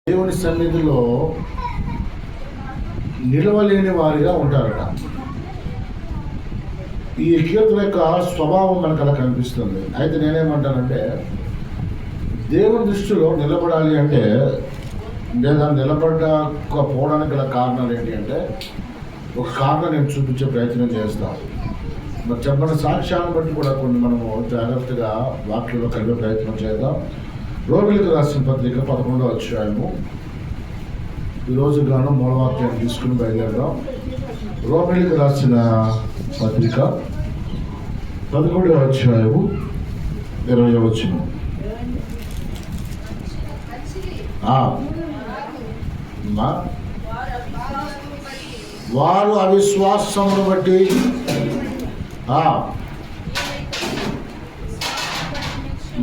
దేవుని సన్నిధిలో నిలవలేని వారిగా ఉంటారట. ఈ కీర్తన యొక్క స్వభావం మనకు అలా కనిపిస్తుంది. అయితే నేనేమంటానంటే, దేవుని దృష్టిలో నిలబడాలి అంటే, లేదా నిలబడకపోవడానికి గల కారణాలు ఏంటి అంటే, ఒక కారణం నేను చూపించే ప్రయత్నం చేస్తాను. మరి చెప్పిన సాక్ష్యాలను బట్టి కూడా కొన్ని మనము జాగ్రత్తగా వాక్యంలో కలిపే ప్రయత్నం చేద్దాం. రోమిలకు రాసిన పత్రిక 11వ అధ్యాయము. ఈరోజు గాను మూలవాక్యాన్ని తీసుకుని బయలుదేరదాం. రోమిలకు రాసిన పత్రిక 11వ అధ్యాయము 20వ వచనం. వారు అవిశ్వాసమును బట్టి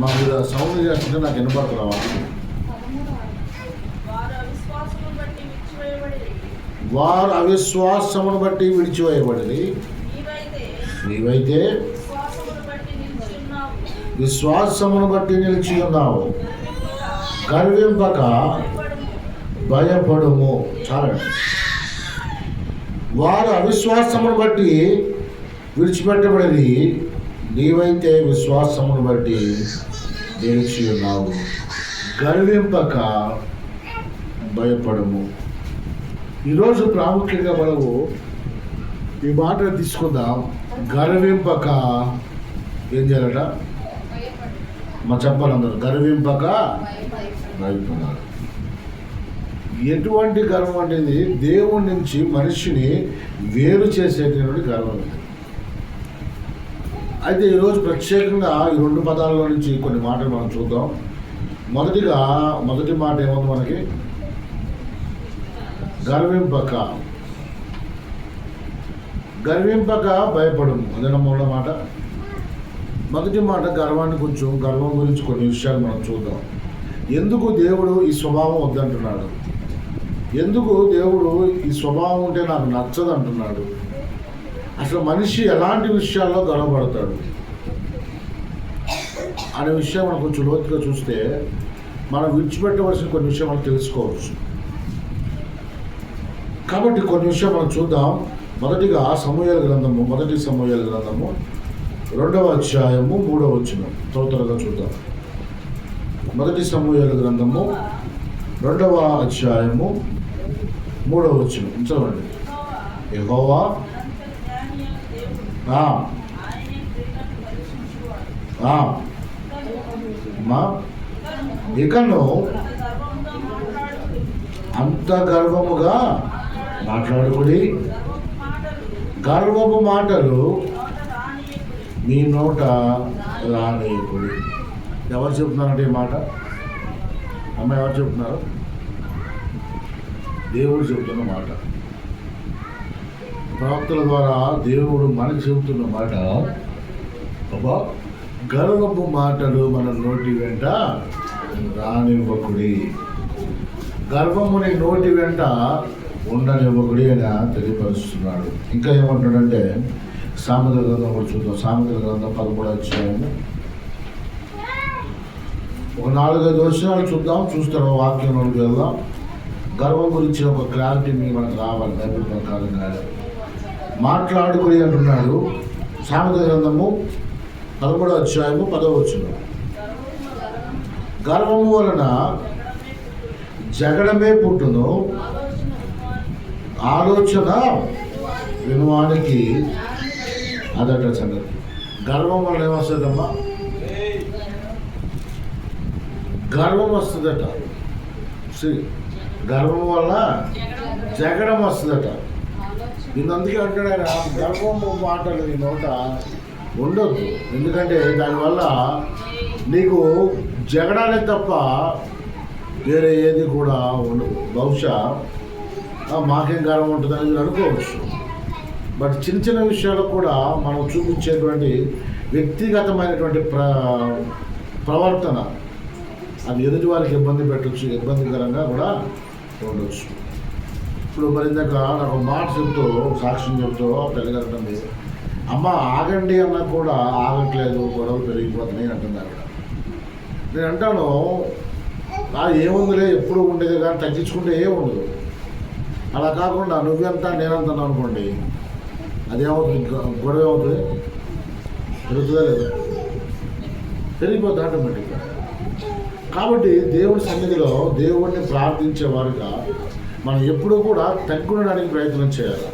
మా మీద సౌండ్ చేస్తుంటే నాకు వినపడుతున్నావా? వారు అవిశ్వాసమును బట్టి విడిచివేయబడి, నీవైతే విశ్వాసమును బట్టి నిలిచి ఉన్నావు. గర్వింపక భయపడుము. చాలండి. వారు అవిశ్వాసమును బట్టి విడిచిపెట్టబడి, నీవైతే విశ్వాసమును బట్టి నిలిచి ఉన్నావు. గర్వింపక భయపడము. ఈరోజు ప్రాముఖ్యంగా మనము ఈ మాట తీసుకుందాం. గర్వింపక ఏం చేయాలట? మా చెప్పాలందరూ గర్వింపక భయపడాలి. ఎటువంటి గర్వం అంటే దేవుడి నుంచి మనిషిని వేరు చేసేటటువంటి గర్వం. అయితే ఈరోజు ప్రత్యేకంగా ఈ రెండు పదాలలో నుంచి కొన్ని మాటలు మనం చూద్దాం. మొదటి మాట ఏముంది మనకి? గర్వింపక భయపడము. అదే మూడో మాట. మొదటి మాట గర్వం గురించి కొన్ని విషయాలు మనం చూద్దాం. ఎందుకు దేవుడు ఈ స్వభావం వద్దంటున్నాడు? ఎందుకు దేవుడు ఈ స్వభావం ఉంటే నాకు నచ్చదు అంటున్నాడు? అసలు మనిషి ఎలాంటి విషయాల్లో గర్వపడతాడు అనే విషయం మనం కొంచెం లోతుగా చూస్తే మనం విడిచిపెట్టవలసిన కొన్ని విషయాలు మనం తెలుసుకోవచ్చు. కాబట్టి కొన్ని విషయాలు మనం చూద్దాం. మొదటిగా సమూయేలు గ్రంథము, మొదటి సమూయేలు గ్రంథము 2వ అధ్యాయము 3వ వచనం త్వరగా చూద్దాం. మొదటి సమూయేలు గ్రంథము 2వ అధ్యాయము 3వ వచనం చదవండి. యెహోవా ఇకను అంత గర్వముగా మాట్లాడుకుని, గర్వపు మాటలు మీ నోట రానియకుడి. ఎవరు చెప్తున్నారంటే ఈ మాట? అమ్మ ఎవరు చెప్తున్నారు? దేవుడు చెబుతున్న మాట. ప్రవక్తల ద్వారా దేవుడు మనకు చెబుతున్న మాట. గర్వపు మాటలు మన నోటి వెంట రానివ్వకుడి. గర్వముని నోటి వెంట ఉండనివ్వకుడి అని తెలియపరుస్తున్నాడు. ఇంకా ఏమంటాడంటే సామెతల గ్రంథం కూడా చూద్దాం. సామెతల గ్రంథం 13వ అధ్యాయము ఒక 4-5 వచనాలు చూద్దాం. చూస్తాం వాక్యంలోకి వెళ్దాం. గర్వం గురించి ఒక క్లారిటీ మనకు రావాలి. బైబిల్ ప్రకారంగా మాట్లాడుకుని అంటున్నాడు. సామెతల గ్రంథము 13వ అధ్యాయము 10వ వచనం. గర్వము వలన జగడమే పుట్టును, ఆలోచన వినువానికి అదట సంగతి. గర్వం వల్ల ఏమొస్తుందమ్మా? గర్వం వస్తుందట. గర్వం వల్ల జగడం వస్తుందట. అందుకే అంటాడు ఆయన, గర్వము మాటలు నీ నోట ఉండొద్దు. ఎందుకంటే దానివల్ల నీకు జగడాలే తప్ప వేరే ఏది కూడా ఉండదు. బహుశా మాకేం గర్వం ఉంటుందని మీరు అనుకోవచ్చు. బట్ చిన్న చిన్న విషయాలకు కూడా మనం చూపించేటువంటి వ్యక్తిగతమైనటువంటి ప్రవర్తన అది ఎదుటి వారికి ఇబ్బంది పెట్టచ్చు, ఇబ్బందికరంగా కూడా ఉండవచ్చు. ఇప్పుడు మరి ఇందాక నాకు మాట చెప్తూ సాక్ష్యం చెప్తూ పెళ్ళగంటుంది. అమ్మ ఆగండి అన్నా కూడా ఆగట్లేదు, గొడవలు పెరిగిపోతున్నాయి అంటుంది ఆవిడ. నేను అంటాను, ఏముందిలే ఎప్పుడు ఉండేది కానీ తగ్గించుకుంటే ఏముండదు. అలా కాకుండా నువ్వెంత నేనంత అనుకోండి, అదేమవుతుంది, గొడవ ఏమవుతుంది, పెరుగుతుందా లేదా? పెరిగిపోతుంది ఆటోమేటిక్గా. కాబట్టి దేవుని సన్నిధిలో దేవుడిని ప్రార్థించేవారుగా మనం ఎప్పుడూ కూడా తగ్గునడానికి ప్రయత్నం చేయాలి.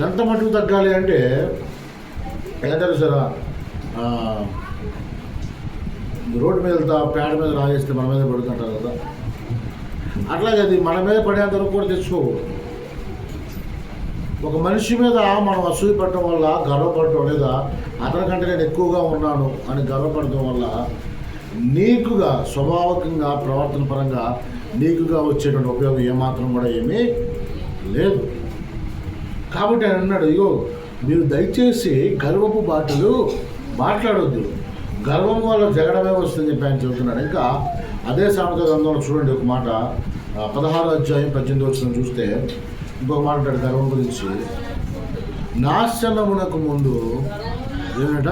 ఎంత మటుకు తగ్గాలి అంటే ఏదంటారు సరా, రోడ్డు మీద వెళ్తా పేడ మీద రాగేస్తే మన మీద పడుతుంటారు కదా, అట్లాగే అది మన మీద పడేంత వరకు కూడా తెచ్చుకోకూడదు. ఒక మనిషి మీద మనం అసూయ పడటం వల్ల, గర్వపడటం, లేదా అతనికంటే నేను ఎక్కువగా ఉన్నాను అని గర్వపడటం వల్ల నీకుగా స్వభావికంగా ప్రవర్తన పరంగా నీకుగా వచ్చేటువంటి ఉపయోగం ఏమాత్రం కూడా ఏమీ లేదు. కాబట్టి ఆయన అన్నాడు, ఇగో మీరు దయచేసి గర్వపు మాటలు మాట్లాడొద్దు, గర్వం వల్ల జగడమే వస్తుందని చెప్పి ఆయన చెబుతున్నాడు. ఇంకా అదే సామెత గ్రంథంలో చూడండి ఒక మాట, 16వ అధ్యాయం 18వ వచనం చూస్తే ఇంకొక మాట అంటాడు గర్వం గురించి. నాశనమునకు ముందు ఏమిట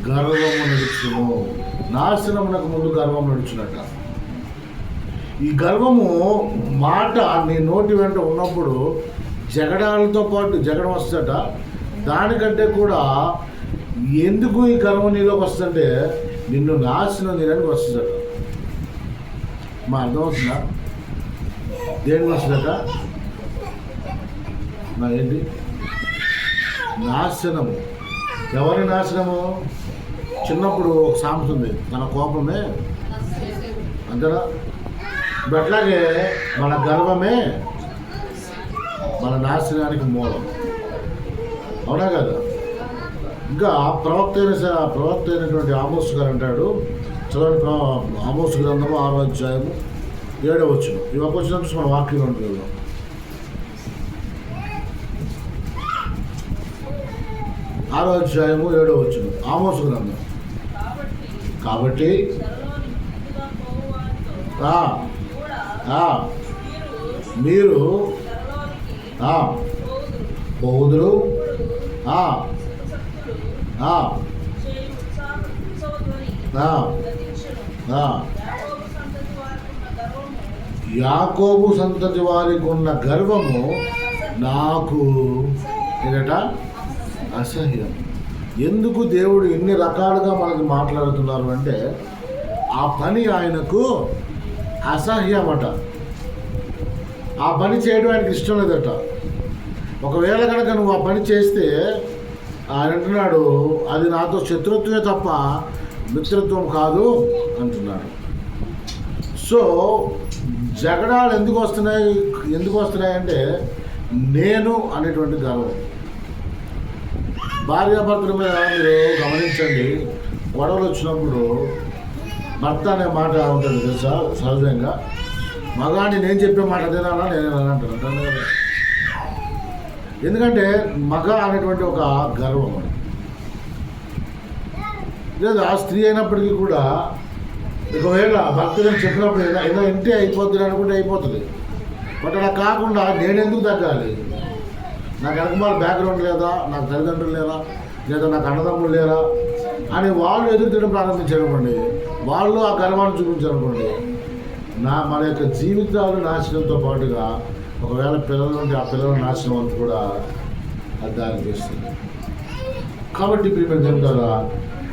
గర్వము నడుచును, నాశనమునకు ముందు గర్వం నడుచునట. ఈ గర్వము మాట నీ నోటి వెంట ఉన్నప్పుడు జగడాలతో పాటు జగడం వస్తుందట. దానికంటే కూడా ఎందుకు ఈ గర్వం నీలోకి వస్తుందంటే నిన్ను నాశనం చేయడానికి వస్తుందట. మా అర్థమవుతుందా? దేనికి వస్తుందట? ఏంటి నాశనము? ఎవరి నాశనము? చిన్నప్పుడు ఒక సామెత ఉంది, తన కోపమే అంతేనా? ఇప్పుడు అట్లాగే మన గర్వమే మన నాశనానికి మూలం, అవునా కదా? ఇంకా ప్రవక్త అయినటువంటి ఆమోస్ గారు అంటాడు, చదవండి ఆమోస్ గ్రంథము 6వ అధ్యాయము 7వ వచనం. ఈ ఒక వచనం నుంచి మన వాక్యంలో ఉంటుంది. 6వ అధ్యాయము 7వ వచనం ఆమోస్ గ్రంథం. కాబట్టి మీరు పోదురు యాకోబు సంతతి వారికి ఉన్న గర్వము నాకు ఏదట అసహ్యం. ఎందుకు దేవుడు ఎన్ని రకాలుగా మనకి మాట్లాడుతున్నారు అంటే ఆ పని ఆయనకు అసహ్యమట. ఆ పని చేయడం ఆయనకి ఇష్టం లేదట. ఒకవేళ కనుక నువ్వు ఆ పని చేస్తే ఆయన అంటున్నాడు, అది నాతో శత్రుత్వమే తప్ప మిత్రత్వం కాదు అంటున్నాడు. సో జగడాలు ఎందుకు వస్తున్నాయంటే నేను అనేటువంటి గర్వం. భార్యాభర్తల మీద మీరు గమనించండి, గొడవలు వచ్చినప్పుడు భర్త అనే మాట ఉంటుంది తెలుసా, సహజంగా మగాని నేను చెప్పే మాట అదేనా నేనేనా అంటాను. ఎందుకంటే మగ అనేటువంటి ఒక గర్వం అని, లేదా స్త్రీ అయినప్పటికీ కూడా ఒకవేళ భర్త చెప్పినప్పుడు ఏదో ఇంటే అయిపోతుంది అనుకుంటే అయిపోతుంది. బట్ అలా కాకుండా నేనెందుకు తగ్గాలి, నాకు వెనకమాల బ్యాక్గ్రౌండ్ లేదా, నాకు తల్లిదండ్రులు లేదా, లేదా నాకు అన్నదమ్ములు లేరా అని వాళ్ళు ఎదుగుతడం ప్రారంభించారనుకోండి, వాళ్ళు ఆ గర్వాన్ని చూపించారనుకోండి, మన యొక్క జీవితాలు నాశనంతో పాటుగా ఒకవేళ పిల్లల నుండి ఆ పిల్లల నాశనం అంతా కూడా అది దారి చేస్తుంది. కాబట్టి ఇప్పుడు మేము చెప్తారా,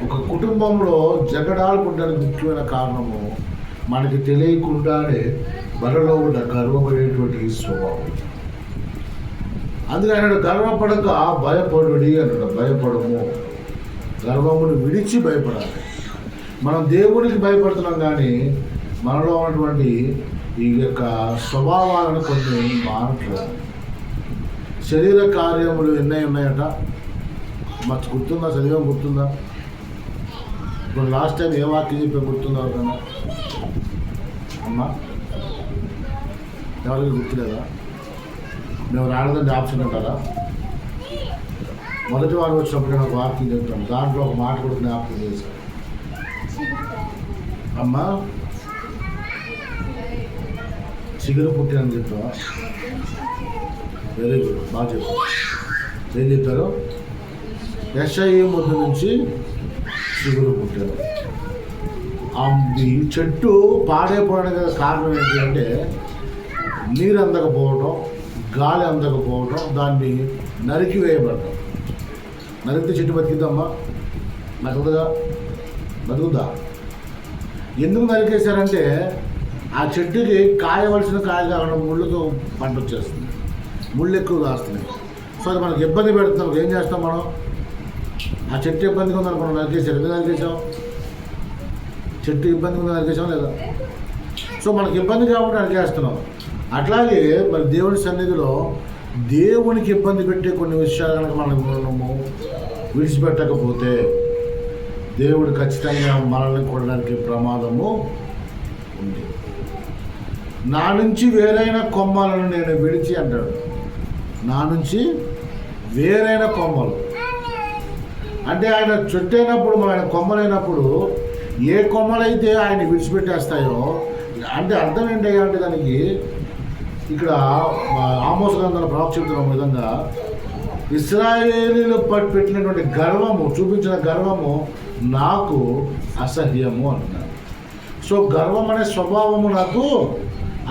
ఒక కుటుంబంలో జగడాలు పుట్టడానికి ముఖ్యమైన కారణము మనకి తెలియకుండానే మనలో ఉన్న గర్వపడేటువంటి స్వభావం. అందుకే ఆయన గర్వపడక భయపడుడి అన్నాడు. భయపడము, గర్వమును విడిచి భయపడాలి. మనం దేవునికి భయపడుతున్నాం కానీ మనలో ఉన్నటువంటి ఈ యొక్క స్వభావాలను కొన్ని మారట్లేదు. శరీర కార్యములు ఎన్నో ఉన్నాయట, గుర్తుందా? చదివాం, గుర్తుందా? ఇప్పుడు లాస్ట్ టైం ఏ వాక్యం చెప్పే గుర్తుందా కన్నా అమ్మా? ఎవరికి గుర్తులేదా? మేము రాలేదండి ఆప్షన్ అంటారా? మొదటి వారు వచ్చినప్పుడు నేను ఒక వాక్యం చెప్తాను, దాంట్లో ఒక మాట కూడా జ్ఞాపకం చేశాను. అమ్మా చిగురు పుట్టినని చెప్పా. వెరీ గుడ్, బాగా చెప్పారు. ఏం చెప్పారు? యెషయి ముద్దు నుంచి చిగురు పుట్టారు. ఈ చెట్టు పాడైపోవడానికి కారణం ఏంటి అంటే నీరు అందకపోవడం, గాలి అందకపోవడం, దాన్ని నరికివేయబడటం. నరికితే చెట్టు బతికిద్దామా? బతుకుదా? ఎందుకు నరికేశారంటే ఆ చెట్టుకి కాయవలసిన కాయ కాకుండా ముళ్ళతో పంట వచ్చేస్తుంది, ముళ్ళు ఎక్కువ కాస్తున్నాయి. సో అది మనకి ఇబ్బంది పెడుతున్నాం. ఏం చేస్తాం మనం? ఆ చెట్టు ఇబ్బందిగా ఉందనుకున్నాం, నరికేసారు. ఎందుకు నరికేసాం? చెట్టు ఇబ్బందిగా ఉందని నరికేసాం లేదా? సో మనకి ఇబ్బంది కాబట్టి నరికేస్తున్నాం. అట్లాగే మరి దేవుని సన్నిధిలో దేవునికి ఇబ్బంది పెట్టే కొన్ని విషయాలు కనుక మనము విడిచిపెట్టకపోతే దేవుడు ఖచ్చితంగా మనల్ని కొనడానికి ప్రమాదము ఉంది. నా నుంచి వేరైన కొమ్మలను నేను విడిచి అంటాడు. నా నుంచి వేరైన కొమ్మలు అంటే ఆయన చెట్టు అయినప్పుడు, ఆయన కొమ్మలైనప్పుడు ఏ కొమ్మలైతే ఆయన విడిచిపెట్టేస్తాయో అంటే అర్థం ఏంటయ్యా అంటే దానికి ఇక్కడ ఆమోస్ గ్రంథంలో ప్రవక్త చెప్తున్న విధంగా ఇశ్రాయేలీలు పెట్టినటువంటి గర్వము, చూపించిన గర్వము నాకు అసహ్యము అంటున్నాడు. సో గర్వం అనే స్వభావము నాకు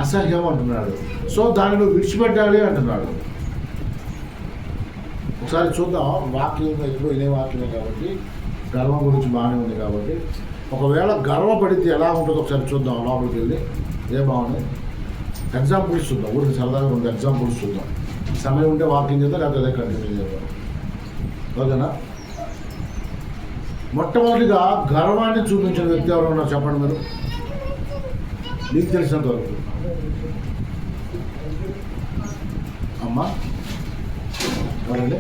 అసహ్యం అంటున్నాడు. సో దాన్ని నువ్వు విడిచిపెట్టాలి అంటున్నాడు. ఒకసారి చూద్దాం. వాక్యం ఎప్పుడు వినే వాక్యమే కాబట్టి గర్వం గురించి బాగానే ఉంది కాబట్టి ఒకవేళ గర్వపడితే ఎలా ఉంటుందో ఒకసారి చూద్దాం. లోపలికి వెళ్ళి ఏ బాగుంది ఎగ్జాంపుల్స్ చూద్దాం. ఊరికి సరదాగా ఉంది ఎగ్జాంపుల్స్ చూద్దాం. సమయం ఉంటే వాకింగ్ చేద్దాం, లేకపోతే అదే కంటిన్యూ చేద్దాం. ఓకేనా? మొట్టమొదటిగా గర్వాన్ని చూపించిన వ్యక్తి ఎవరు ఉన్నారు చెప్పండి మీరు, మీకు తెలిసినంత వరకు. అమ్మా ఎవరండి?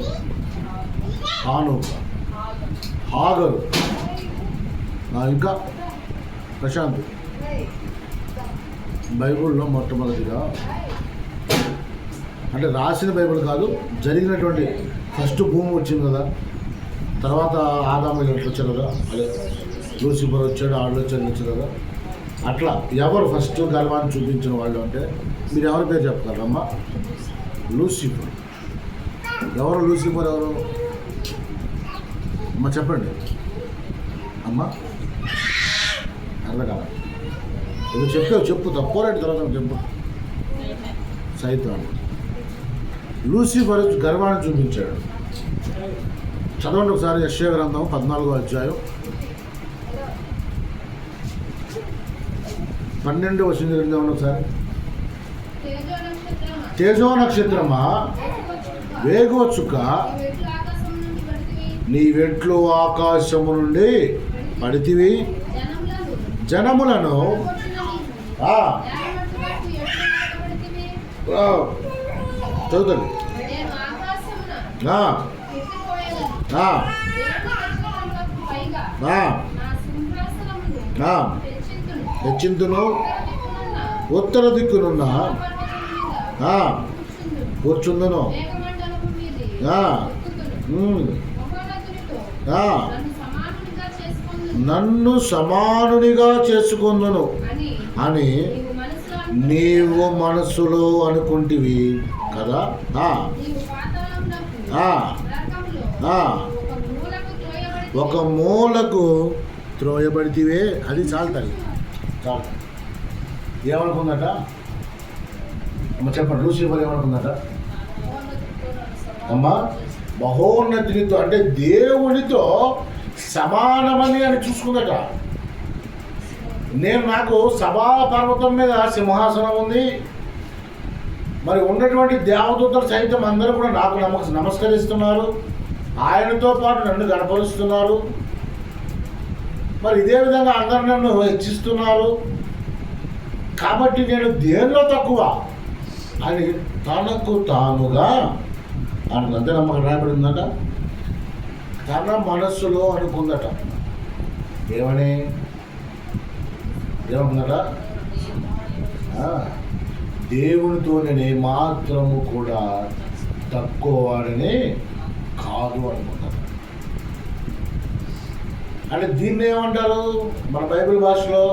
హాగరు, ఇంకా ప్రశాంత్. బైబిల్లో మొట్టమొదటిగా అంటే రాసిన బైబిల్ కాదు, జరిగినటువంటి ఫస్ట్ భూమి వచ్చింది కదా, తర్వాత ఆదాము వచ్చారు కదా, అదే లూసిఫర్ వచ్చాడు, ఆళ్ళు వచ్చారు కదా. అట్లా ఎవరు ఫస్ట్ గర్వాన్ని చూపించిన వాళ్ళు అంటే మీరు ఎవరి పేరు చెప్తారమ్మా? లూసిఫర్. ఎవరు లూసిఫర్? ఎవరు అమ్మ చెప్పండి అమ్మ. అర్థం కాదు, ఏదో చెప్పు తప్పోరేంటి తర్వాత చెప్పు. సైతాను. లూసిఫర్ గర్వాన్ని చూపించాడు. చదవండి ఒకసారి యెషయా గ్రంథం 14వ అధ్యాయం 12వ వచనం చదవండి ఒకసారి. తేజో నక్షత్రమా వేగవచ్చుక, నీ వెట్లు ఆకాశము నుండి పడితివి, జనములను చదువుతుంది హెచ్చింతును, ఉత్తర దిక్కునున్న కూర్చుందును, నన్ను సమానునిగా చేసుకుందును అని నీవు మనసులో అనుకుంటివి కదా. ఒక మూలకు త్రోయబడితివే. అది చాలు తల్లి, చాలు. ఏమనుకుందట అమ్మ చెప్పండి? లూసిఫర్ ఏమనుకుందట అమ్మా? మహోన్నతినితో అంటే దేవునితో సమానమని అని చూసుకుందట. నాకు సభా పర్వతం మీద సింహాసనం ఉంది, మరి ఉన్నటువంటి దేవదూతలు సైతం అందరూ కూడా నాకు నమస్కరిస్తున్నారు, ఆయనతో పాటు నన్ను గణపరుస్తున్నారు, మరి ఇదే విధంగా అందరు నన్ను హెచ్చిస్తున్నారు, కాబట్టి నేను దేనిలో తక్కువ అని తనకు తానుగా అంతే నమ్మకం రాయబడిందట. తన మనస్సులో అనుకుందట. ఏమనుకుందట? దేవునితో నేను ఏమాత్రము కూడా తక్కువ వాడని కాదు అనుకున్నాను. అంటే దీన్ని ఏమంటారు మన బైబిల్ భాషలో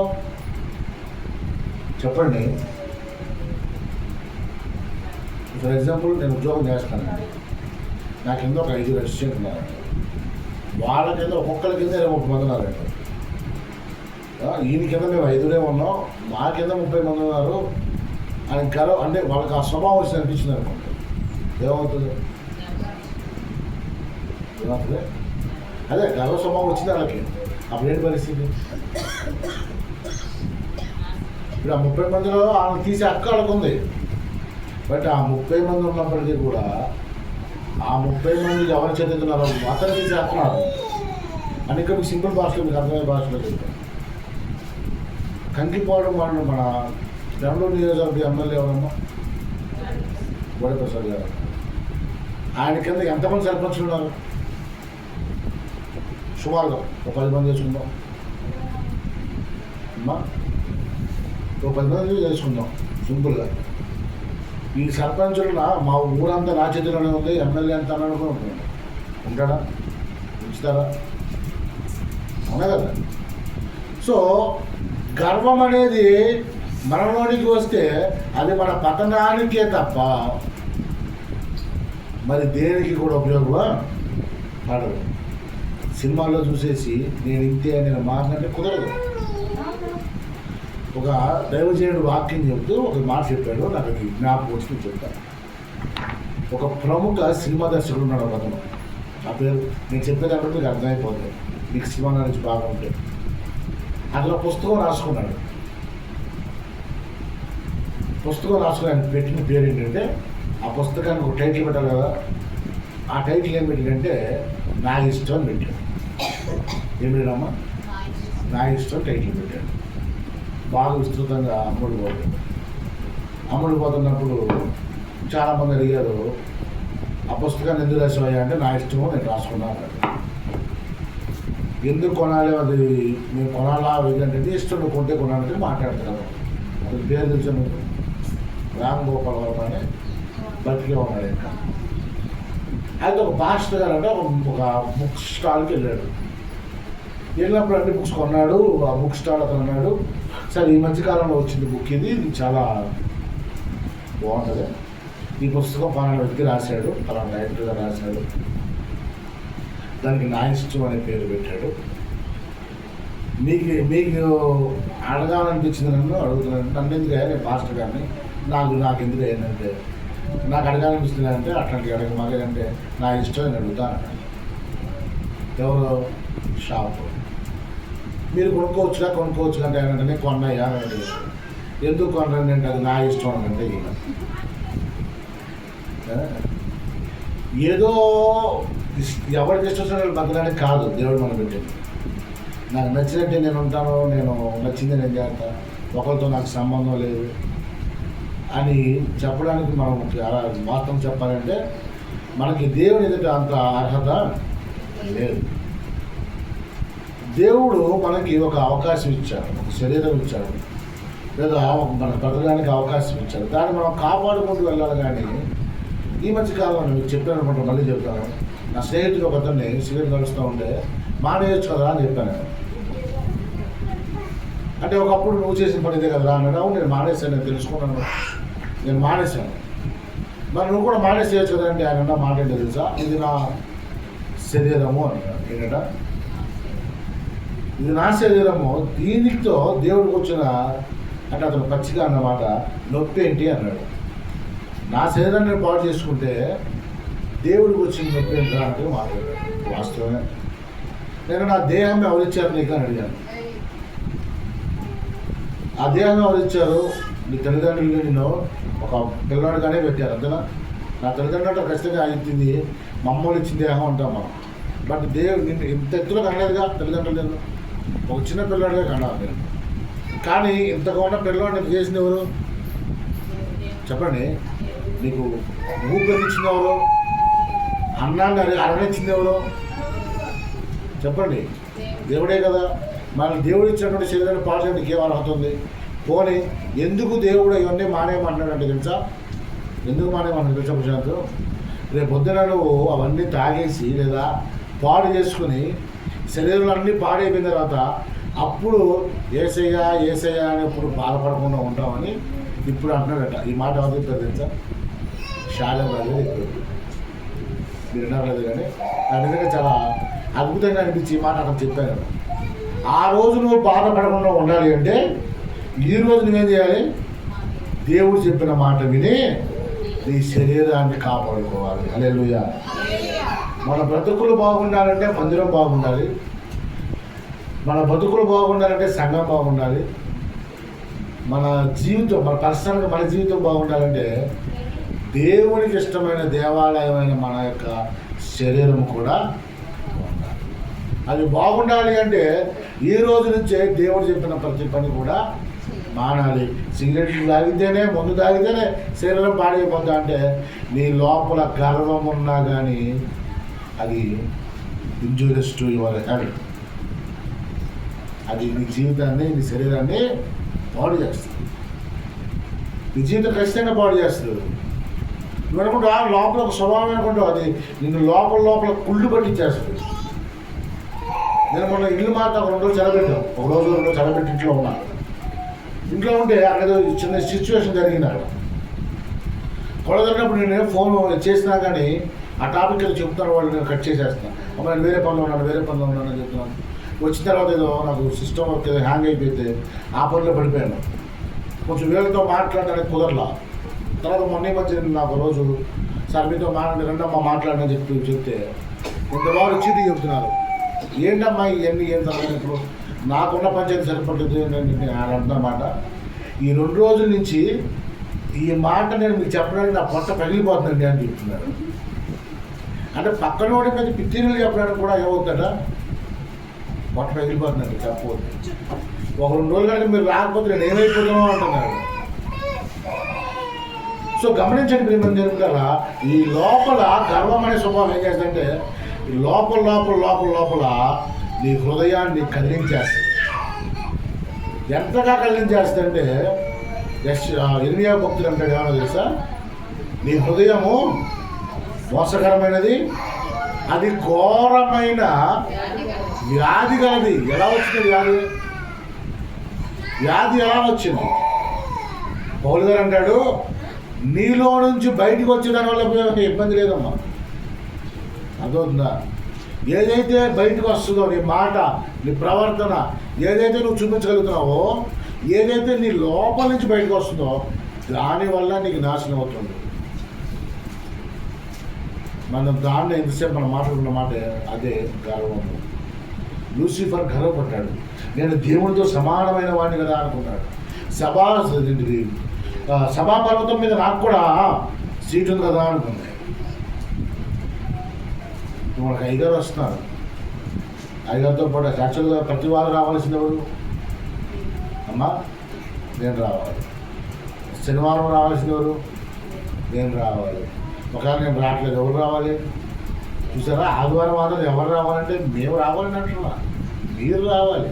చెప్పండి? ఫర్ ఎగ్జాంపుల్ నేను ఉద్యోగం చేస్తానండి, నా కింద ఒక 5 అసిస్టెంట్ ఉన్నారండి, వాళ్ళ కింద ఒక్కొక్కరి కింద 30 మంది ఉన్నారండి. ఈయన కింద మేము 5 ఉన్నాం, మా కింద 30 మంది ఉన్నారు అని అంటే వాళ్ళకి ఆ స్వభావం వచ్చి అనిపించింది అనుకుంటే ఏమవుతుంది? అదే గర్వ స్వభావం వచ్చింది వాళ్ళకి. అప్పుడు ఏంటి పరిస్థితి? ఇప్పుడు ఆ 30 మందిలో వాళ్ళని తీసే హక్కు వాళ్ళకు ఉంది. బట్ ఆ 30 మంది ఉన్నప్పటికీ కూడా ఆ 30 మంది ఎవరు చదువుతున్నారో అతను తీసే హక్కు నాకు. అని ఇక్కడ మీకు సింపుల్ భాషలో, మీకు అర్థమయ్యే భాషలో చెప్తాను. కంకిపోవడం వాళ్ళు మన బెంగళూరు నియోజకవర్గ ఎమ్మెల్యే ఎవరమ్మా? బోడప్రసాద్ గారు. ఆయన కింద ఎంతమంది సర్పంచులు ఉన్నారు? సుమారుగా ఒక 10 మంది చేసుకుందాం అమ్మా, ఒక 10 మంది చేసుకుందాం సింపుల్గా. ఈ సర్పంచులు మా ఊరంతా నా చేతిలోనే ఉంది, ఎమ్మెల్యే అంతా అనుకుని ఉంటాడా? ఉంచుతారా? అవునా కదా? సో గర్వం అనేది మనలోనికి వస్తే అది మన పతనానికే తప్ప మరి దేనికి కూడా ఉపయోగమా పడదు. సినిమాల్లో చూసేసి నేను ఇంతే నేను మారినట్టే కుదరదు. ఒక దైవజనుడు వాక్యం చెబుతూ ఒక మాట చెప్పాడు, నాకు అది జ్ఞాపకం వచ్చి చెప్తాను. ఒక ప్రముఖ సినిమా దర్శకుడు ఉన్నాడు ఒక అతను. ఆ పేరు నేను చెప్పేదాంట్లో మీకు అర్థమైపోతుంది, మీకు సినిమా నుంచి బాగా ఉంటే. అట్లా పుస్తకం రాసుకున్నాడు. పుస్తకం రాసుకుని ఆయన పెట్టిన పేరు ఏంటంటే, ఆ పుస్తకానికి ఒక టైటిల్ పెట్టాలి కదా, ఆ టైటిల్ ఏం పెట్టాడంటే నా ఇష్టం అని పెట్టాడు. ఏం పెట్టాడమ్మా? నా ఇష్టం టైటిల్ పెట్టాడు. బాగా విస్తృతంగా అమ్ముడుపోతున్నప్పుడు చాలామంది అడిగారు, ఆ పుస్తకాన్ని ఎందుకు రాసావయ్యా అంటే, నా ఇష్టమో నేను రాసుకున్నాను. ఎందుకు కొనాలి, అది నేను కొనాలా ఏంటంటే ఇష్టం కొంటే కొనాలంటే మాట్లాడతాను. అది పేరు తెలిసిన రామ్ గోపాల్ వర్మ అని బతికే ఉన్నాడు. ఇంకా అయితే ఒక పాస్టర్ గారు అంటే ఒక బుక్ స్టాల్కి వెళ్ళాడు. వెళ్ళినప్పుడు అన్ని బుక్స్ కొన్నాడు. ఆ బుక్ స్టాల్ అతను అన్నాడు, సరే ఈ మధ్యకాలంలో వచ్చింది బుక్, ఇది చాలా బాగుంటుంది, ఈ పుస్తకం పలానా వ్యక్తి రాశాడు, పలానా డైరెక్టర్గా రాశాడు, దానికి నా ఇష్టం అనే పేరు పెట్టాడు. మీకు అడగాలనిపించింది, నన్ను అడుగుతున్నాను. నన్ను ఎందుకు నేను పాస్టర్ గారిని, నాకు ఎందుకు ఏంటంటే నాకు అడగాలనిపిస్తుంది అంటే అట్లాంటి అడగ మాకేదంటే నా ఇష్టం నేను అడుగుతాను. ఎవరు? షాపు. మీరు కొనుక్కోవచ్చు అంటే ఏంటంటే కొన్నాయా అని. ఎందుకు కొన్నాను అంటే అది నా ఇష్టం అంటే ఏదో ఎవరికి ఇష్టం వచ్చిన బతకడానికి కాదు దేవుడు మనం పెట్టింది. నాకు నచ్చినట్టే నేను ఉంటాను, నేను నచ్చింది నేను చేస్తాను, ఒకరితో నాకు సంబంధం లేదు అని చెప్పడానికి మనం వాస్తవం చెప్పాలంటే మనకి దేవుని ఎదుట అంత అర్హత లేదు. దేవుడు మనకి ఒక అవకాశం ఇచ్చాడు, ఒక శరీరం ఇచ్చాడు, లేదా మన బ్రతకడానికి అవకాశం ఇచ్చాడు. దాన్ని మనం కాపాడుకుంటూ వెళ్ళాలి. కానీ ఈ మధ్య కాలంలో మీకు చెప్పాను అనుకుంటా, మళ్ళీ చెప్తాను. నా స్నేహితుడు ఒక అతన్ని సిగరెట్ కలుస్తూ ఉంటే మానేయచ్చు కదా అని చెప్పాను. అంటే ఒకప్పుడు నువ్వు చేసిన పని ఇదే కదా అన్నాడు. అవును నేను మానేశాను, నేను తెలుసుకున్నాను, నేను మానేశాను. మరి నువ్వు కూడా మానేసేయచ్చు కదా అంటే ఆయన మాట ఏంటో తెలుసా, ఇది నా శరీరము అంటాడు. ఏంటంట? ఇది నా శరీరము, దీనితో దేవుడికి వచ్చిన అంటే అతను పచ్చిగా అన్నమాట, నొప్పి ఏంటి అన్నాడు. నా శరీరాన్ని పాడు చేసుకుంటే దేవుడికి వచ్చిన నొప్పి ఏంటా అంటే మాట్లాడాడు. వాస్తవమే. నేను నా దేహాన్ని ఎవరిచ్చారు నీకు అని అడిగాను. ఆ దేహాన్ని ఎవరిచ్చారు? నీ తల్లిదండ్రులు నిన్ను ఒక పిల్లవాడిగానే పెట్టారు, అంతేనా? నా తల్లిదండ్రులు ఖచ్చితంగా ఇచ్చింది మమ్మల్ని ఇచ్చిన దేహం అంటాం మనం. బట్ దేవుడు నిన్ను ఇంత ఎత్తులో కనలేదుగా తల్లిదండ్రులు, నేను ఒక చిన్న పిల్లవాడిగా కనాలి నేను. కానీ ఇంతగా ఉన్న పిల్లవాడిని చేసిన ఎవరు చెప్పండి? నీకు ఊపిరిచ్చింది ఎవరు? అన్నాన్ని అరగనిచ్చింది ఎవరు చెప్పండి? దేవుడే కదా. మన దేవుడు ఇచ్చినటువంటి శరీరాన్ని పాడు చేయడానికి ఏం అర్హత ఉంది? పోనీ ఎందుకు దేవుడు ఇవన్నీ మానేయమన్నాడంటే తెలుసా? ఎందుకు మానేయమన్నాడు తెలుసా ప్రశాంత్? రేపు పొద్దున నువ్వు అవన్నీ తాగేసి లేదా పాడు చేసుకుని శరీరంలో అన్నీ పాడైపోయిన తర్వాత అప్పుడు ఏసయ్యా అని ఇప్పుడు బాధపడకుండా ఉంటామని ఇప్పుడు అంటున్నాడట. ఈ మాట ఎవరు చెప్పారు తెలుసా? శాలం రాజు చెప్పారు. మీరు వినలేదు కానీ నాకు నిజంగా చాలా అద్భుతంగా అనిపించి ఈ మాట అక్కడ చెప్పాను. ఆ రోజు నువ్వు బాధపడకుండా ఉండాలి అంటే ఈ రోజు నువ్వేం చేయాలి? దేవుడు చెప్పిన మాట విని నీ శరీరాన్ని కాపాడుకోవాలి. హల్లెలూయా. మన బ్రతుకులు బాగుండాలంటే మందిరం బాగుండాలి, మన బతుకులు బాగుండాలంటే సంఘం బాగుండాలి, మన జీవితం, మన పర్సనల్గా మన జీవితం బాగుండాలంటే దేవునికి ఇష్టమైన దేవాలయమైన మన యొక్క శరీరం కూడా ఉండాలి. అది బాగుండాలి అంటే ఈ రోజు నుంచే దేవుడు చెప్పిన ప్రతి పని కూడా మానాలి. సిగరెట్లు తాగితేనే, మందు తాగితేనే శరీరం పాడైపోతా అంటే నీ లోపల గర్వం ఉన్నా కానీ అది ఇంజూరియస్ టు యువర్ హెల్త్. అది నీ జీవితాన్ని, నీ శరీరాన్ని పాడు చేస్తుంది. నీ జీవితం ఖచ్చితంగా పాడు చేస్తుంది. నువ్వు అనుకుంటా లోపల ఒక స్వభావం అనుకుంటావు, అది నిన్ను లోపల కుళ్ళు పట్టించేస్తుంది. నేను మొన్న ఇల్లు మాత్రం ఒక 2 రోజులు చదవబెట్టాం, 1 రోజు 2 రోజులు చదవబెట్టి ఇంట్లో ఉన్నా. ఇంట్లో ఉంటే అక్కడ చిన్న సిచ్యువేషన్ జరిగింది. అక్కడ కొడదన్నప్పుడు నేను ఫోన్ చేసినా కానీ ఆ టాపిక్ ఏదో చెప్తాను, వాళ్ళు నేను కట్ చేసేస్తాను. అమ్మ నేను వేరే పనిలో ఉన్నాను అని చెప్తున్నాను. వచ్చిన తర్వాత ఏదో నాకు సిస్టమ్ వర్క్ ఏదో హ్యాంగ్ అయిపోతే ఆ పనిలో పడిపోయాను. కొంచెం వీళ్ళతో మాట్లాడడానికి కుదరలా. తర్వాత మొన్న మధ్య నాకు రోజు సార్ మీతో రెండమ్మా మాట్లాడని చెప్తే ఇంతవారు చీటీ చెప్తున్నారు. ఏంటమ్మా ఇవన్నీ ఏం తర్వాత ఇప్పుడు నాకున్న పంచాయతీ సరిపడుతుంది నేను అంటున్నమాట. ఈ 2 రోజుల నుంచి ఈ మాట నేను మీకు చెప్పడానికి నా పొట్ట పగిలిపోతుందండి అని చెప్తున్నారు. అంటే పక్కనోడి మీద పిచ్చిలు చెప్పడానికి కూడా ఏమవుతుందా, పొట్ట పగిలిపోతుందండి చెప్పవద్దు. 1-2 రోజులు కానీ మీరు రాకపోతే నేను ఏమైపోతానో అంటున్నారు. సో గమనించండి ప్రియమైన దేవుని కదా, ఈ లోపల గర్వం అనే స్వభావం ఏం చేస్తుందంటే ఈ లోపల నీ హృదయాన్ని కదిలించేస్తుంది. ఎంతగా కదిలించేస్తుందంటే ఇర్మియా భక్తులు అంటాడు, ఏమన్నా తెలుసా? నీ హృదయము మోసకరమైనది, అది ఘోరమైన వ్యాధి కలది. ఎలా వచ్చింది వ్యాధి ఎలా వచ్చింది? పౌలు గారు అంటాడు, నీలో నుంచి బయటకు వచ్చే దానివల్ల ఇబ్బంది లేదమ్మా. అదవుతుందా? ఏదైతే బయటకు వస్తుందో నీ మాట, నీ ప్రవర్తన, ఏదైతే నువ్వు చూపించగలుగుతున్నావో, ఏదైతే నీ లోపల నుంచి బయటకు వస్తుందో దానివల్ల నీకు నాశనం అవుతుంది. మనం దాన్ని ఎంతసేపు మనం మాట్లాడుకున్న మాట అదే గర్వము. లూసిఫర్ గర్వపడ్డాడు, నేను దేవుడితో సమానమైన వాడిని కదా అనుకున్నాడు. సభాపర్వతం మీద నాకు కూడా సీట్ ఉంది కదా అనుకున్నాడు. మనకు అయ్యగారు వస్తున్నారు, అయ్యగారితో పాటు యాక్చువల్గా ప్రతి వారం రావాల్సింది ఎవరు? అమ్మా నేను రావాలి. శనివారం రావాల్సింది ఎవరు? నేను రావాలి. ఒకవేళ నేను రావట్లేదు, ఎవరు రావాలి? చూసారా, ఆదివారం మాత్రం ఎవరు రావాలంటే మేము రావాలని అంటున్నా, మీరు రావాలి.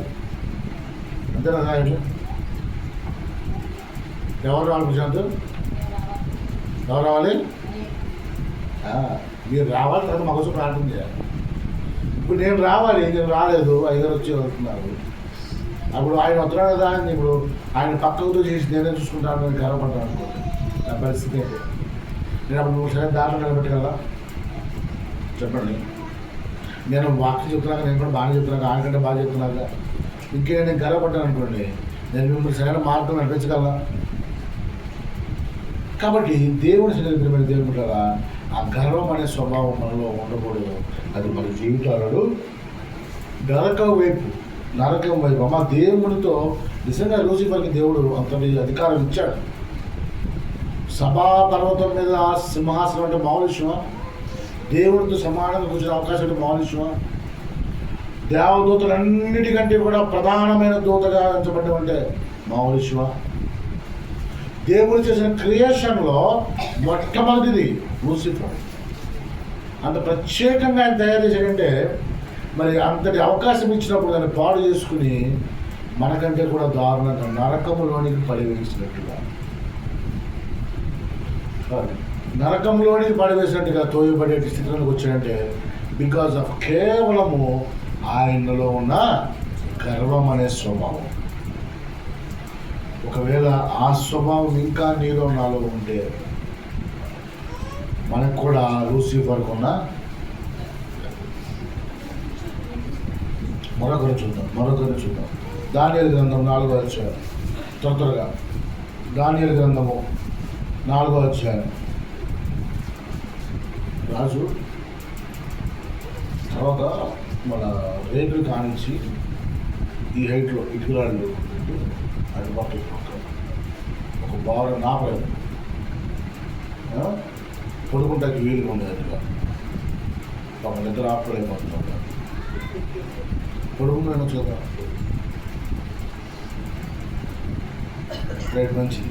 అంతేనా సార్? ఎవరు రావాలి ప్రశాంత్? ఎవరు రావాలి? మీరు రావాలి, తర్వాత మా కోసం ప్రార్థన చేయాలి. ఇప్పుడు నేను రావాలి, నేను రాలేదు, అయ్యగారు వచ్చి వెళ్తున్నారు. అప్పుడు ఆయన వస్తున్నాడు కదా అని ఇప్పుడు ఆయన పక్కతో చేసి నేనే చూసుకుంటాను, నేను గర్వపడ్డాను అనుకోండి. నా పరిస్థితి అయితే నేను అప్పుడు నువ్వు సరే దాంట్లో నిలబెట్టగలరా? చెప్పండి. నేను వాక్యం చెప్తున్నాక నేను కూడా బాగా చెప్తున్నాక, ఆయనకంటే బాగా చెప్తున్నాక ఇంకే నేను గర్వపడ్డాను అనుకోండి, నేను మిమ్మల్ని సరైన మార్గం నడిపించగలరా? కాబట్టి దేవుని సన్నిధిలో దేవుని కదా ఆ గర్వం అనే స్వభావం మనలో ఉండకూడదు. అది మన జీవితాలలో నరకం వైపు అమ్మ దేవునితో నిజంగా లూసిఫర్కి దేవుడు అంతటి అధికారం ఇచ్చాడు. సభా పర్వతం మీద సింహాసనం అంటే మామూలు విషయమా? దేవుడితో సమానంగా కూర్చునే అవకాశం అంటే మామూలు విషయమా? దేవదూతలన్నిటికంటే కూడా ప్రధానమైన దూతగా ఎంచబడ్డం అంటే మామూలు విషయమా? దేవుడు చేసిన క్రియేషన్లో మొట్టమొదటిది లూసిఫర్. అంత ప్రత్యేకంగా ఆయన తయారు చేశాడంటే మరి అంతటి అవకాశం ఇచ్చినప్పుడు దాన్ని పాడు చేసుకుని మనకంటే కూడా దారుణంగా నరకంలోనికి పడివేసినట్టుగా తోయబడే స్థితిలోకి వచ్చాడంటే బికాజ్ ఆఫ్ కేవలము ఆయనలో ఉన్న గర్వం అనే స్వభావం. ఒకవేళ ఆ స్వభావం ఇంకా నీలో నాలో ఉంటే మనకు కూడా లూసిఫర్కు ఉన్న మరొకరు చూద్దాం. దానియేలు గ్రంథం 4వ అధ్యాయం, త్వరగా దానియేలు గ్రంథము 4వ అధ్యాయం. రాజు తర్వాత మన రేకులు కానించి ఈ హైట్లో ఇటుకరాళ్ళు అది పట్టు ఒక బాగా నాపలేదు పడుకుంటాకి వీలుగా ఉండేట్టుగా ఒక నిద్ర ఆపలేకపోతున్నాడు. పడుకున్నాను చూద్దాం. రైట్, మంచిది.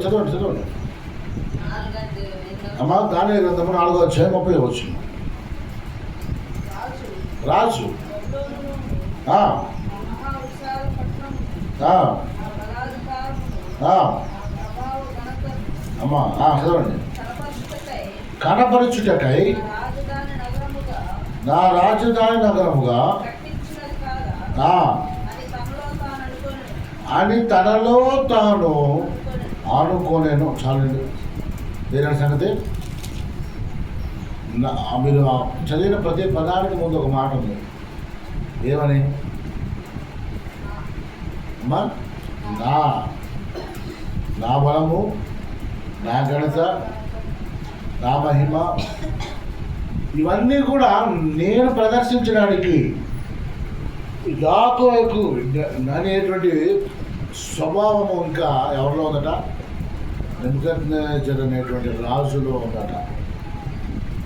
చదవండి. అమ్మా దానియేలు గ్రంథము 4వ అధ్యాయం 30వ వచనం. రాజు అమ్మా చదవండి. కనపరచుటకై నా రాజధాని నగరముగా అని తనలో తాను అనుకోలేను. చాలండి. వేరే సంగతి మీరు చదివిన ప్రతి పదానికి ముందు ఒక మాట ఉంది. ఏమని? అమ్మా నా బలము, నా ఘనత, నా మహిమ ఇవన్నీ కూడా నేను ప్రదర్శించడానికి యాకోబు అనేటువంటి స్వభావము ఇంకా ఎవరిలో ఉందట? నెబుకద్నెజర్ అనేటువంటి రాజులో ఉందట.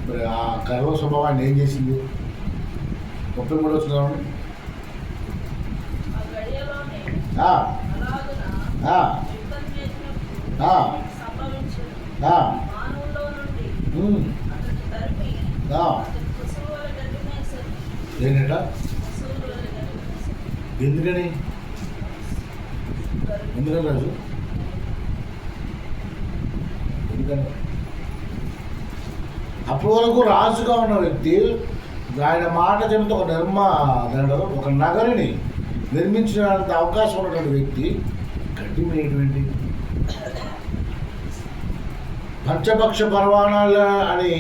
మరి ఆ గర్వ స్వభావాన్ని ఏం చేసింది? 33 వచ్చింది. ఏంటంట? ఎందుకని రాజు? ఎందుకని? అప్పటి వరకు రాజుగా ఉన్న వ్యక్తి ఆయన మాట చెబితే ఒక నగరిని నిర్మించడానికి అవకాశం ఉన్నటువంటి వ్యక్తి గడ్డి మేయటువంటి పంచపక్ష పర్వాణాలు అని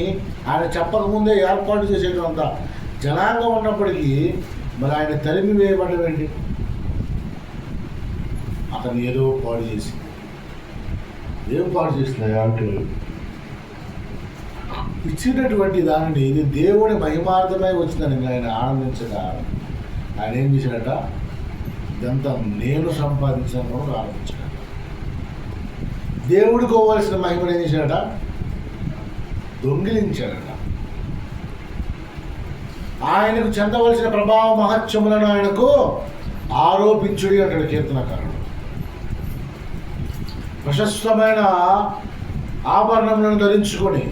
ఆయన చెప్పకముందే ఏర్పాటు చేసేటంత జనాంగం ఉన్నప్పటికీ మరి ఆయన తరిమి వేయబడవేంటి? అతను ఏదో పాడు చేసి ఏం పాడు చేస్తున్నాయా అంటే ఇచ్చినటువంటి దానిని ఇది దేవుడి మహిమార్థమై వచ్చిందని ఆయన ఆనందించగా ఆయన ఏం చేశాడట? ఇదంతా నేను సంపాదించాను ఆనందించాడు. దేవుడికి పోవలసిన మహిమను ఏం చేశాడట? దొంగిలించాడట. ఆయనకు చెందవలసిన ప్రభావ మహత్యములను ఆయనకు ఆరోపించుడి అంటాడు కీర్తనకారుడు. ప్రశస్తమైన ఆభరణములను ధరించుకొని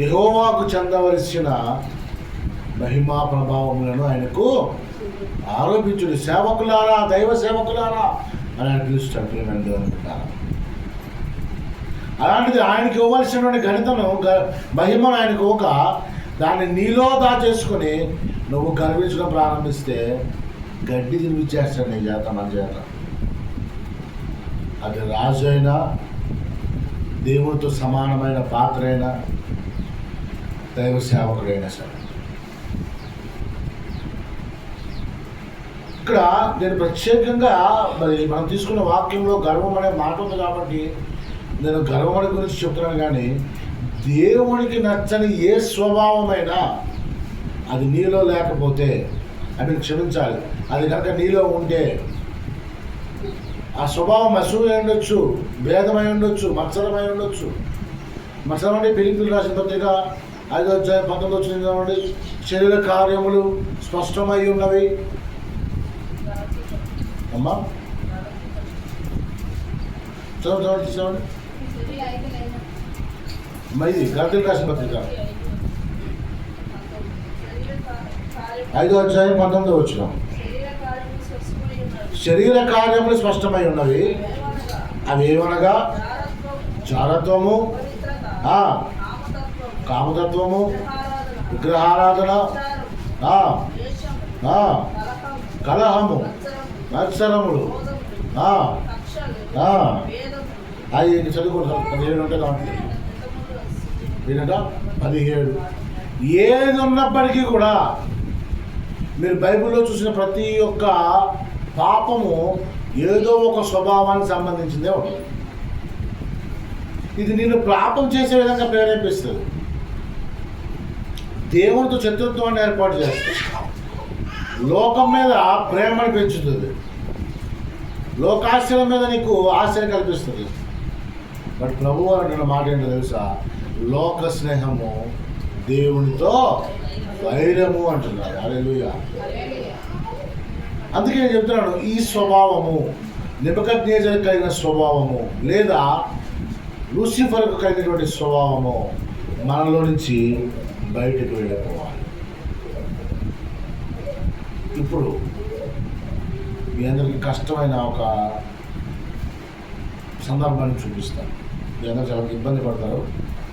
యెహోవాకు చెందవలసిన మహిమా ప్రభావములను ఆయనకు ఆరోపించుడి. సేవకులారా, దైవ సేవకులారా అని ఆయన పిలుస్తాడు. అనుకుంటాను. అలాంటిది ఆయనకి ఇవ్వవలసినటువంటి ఘనతను, మహిమను ఆయనకు ఒక దాన్ని నీలో దాచేసుకొని నువ్వు గర్వించడం ప్రారంభిస్తే గడ్డి తినిపించేస్తాడు నీ చేత, మన చేత. అది రాజు అయినా, దేవునితో సమానమైన పాత్ర అయినా, దైవ సేవకుడైనా సరే. ఇక్కడ నేను ప్రత్యేకంగా మరి మనం తీసుకున్న వాక్యంలో గర్వం అనే మాట ఉంది కాబట్టి నేను గర్వం గురించి చెప్తున్నాను. కానీ దేవునికి నచ్చని ఏ స్వభావమైనా అది నీలో లేకపోతే అది క్షమించాలి. అది కనుక నీలో ఉంటే ఆ స్వభావం అసూయ ఉండొచ్చు, భేదమై ఉండొచ్చు, మత్సరమై ఉండొచ్చు. మత్సరం అంటే ఫిలిప్పీయులకు రాసిన పత్రిక 5వ అధ్యాయం 19వ వచనం చూడండి. శరీర కార్యములు స్పష్టమై ఉన్నవి. అమ్మా చదవండి. ఇది గలతీయులకు రాసిన పత్రిక 5వ అధ్యాయం 19వ వచనం. శరీర కార్యములు స్పష్టమై ఉన్నవి. అవి ఏమనగా జారత్వము, కామతత్వము, విగ్రహారాధన, కలహము, మత్సరములు. అవి చదువుకుంటాం. 17 ఉంటే కాబట్టి ఏంటంట 17. ఏది ఉన్నప్పటికీ కూడా మీరు బైబిల్లో చూసిన ప్రతి ఒక్క పాపము ఏదో ఒక స్వభావానికి సంబంధించిందే ఉంటుంది. ఇది నిన్ను పాపం చేసే విధంగా ప్రేరేపిస్తుంది, దేవునితో శత్రుత్వాన్ని ఏర్పాటు చేస్తుంది, లోకం మీద ప్రేమను పెంచుతుంది, లోకాశ్రయం మీద నీకు ఆశయం కల్పిస్తుంది. బట్ ప్రభువు అంటున్న మాట ఏంటో తెలుసా? లోక స్నేహము దేవునితో వైరము అంటున్నారు. హల్లెలూయా. అందుకే నేను చెప్తున్నాను, ఈ స్వభావము నెబుకద్నెజర్ కలిగిన స్వభావము లేదా లూసిఫర్కు కలిగినటువంటి స్వభావము మనలో నుంచి బయటకు వెళ్ళిపోవాలి. ఇప్పుడు మీ అందరికీ కష్టమైన ఒక సందర్భాన్ని చూపిస్తాను. మీ అందరూ చాలా ఇబ్బంది పడతారు,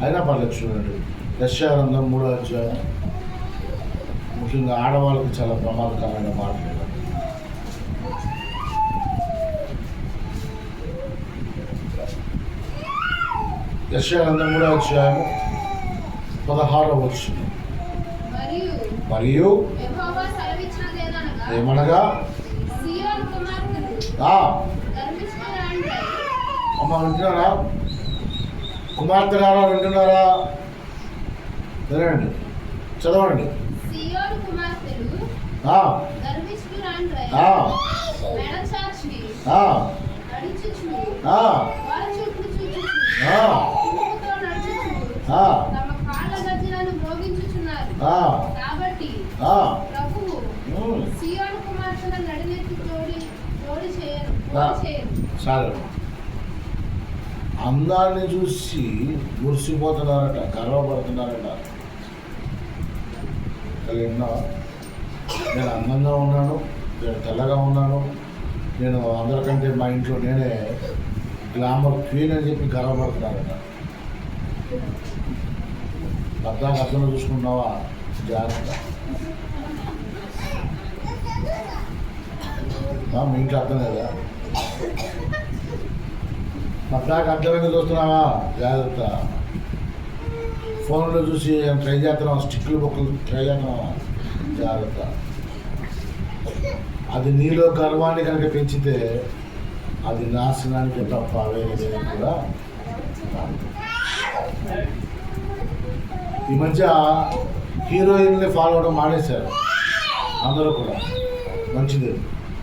అయినా పర్లేదు. చూడండి, యెషయా గ్రంథం 3వ అధ్యాయం, ముఖ్యంగా ఆడవాళ్ళకి చాలా ప్రమాదకరమైన మాటలు. యెషయా గ్రంథం 3వ అధ్యాయం 16వ వచనం. మరియు ఏమనగా అమ్మ వింటున్నారా? కుమార్తెలారా వింటున్నారా? వినండి, చదవండి. చాలు, అందాన్ని చూసి మురిసిపోతున్నారట, గర్వపడుతున్నారట. ఎన్నో నేను అందంగా ఉన్నాను, నేను తెల్లగా ఉన్నాను, నేను అందరికంటే మా ఇంట్లో నేనే గ్లామర్ క్వీన్ అని చెప్పి గర్వపడుతున్నారట. భర్తకు అర్థంలో చూసుకుంటున్నావా? జాగ్రత్త. మీ ఇంట్లో అర్థం లేదా? భర్తకు అర్థమైంది చూస్తున్నావా? జాగ్రత్త. ఫోన్లో చూసి ట్రై చేస్తున్నావా? స్టిక్లు బొక్కలు ట్రై చేస్తున్నావా? జాగ్రత్త. అది నీలో గర్వాన్ని కనుక పెంచితే అది నాశనానికి తప్ప వేరేది కూడా. ఈ మధ్య హీరోయిన్ని ఫాలో అవడం మానేశారు అందరూ కూడా, మంచిది.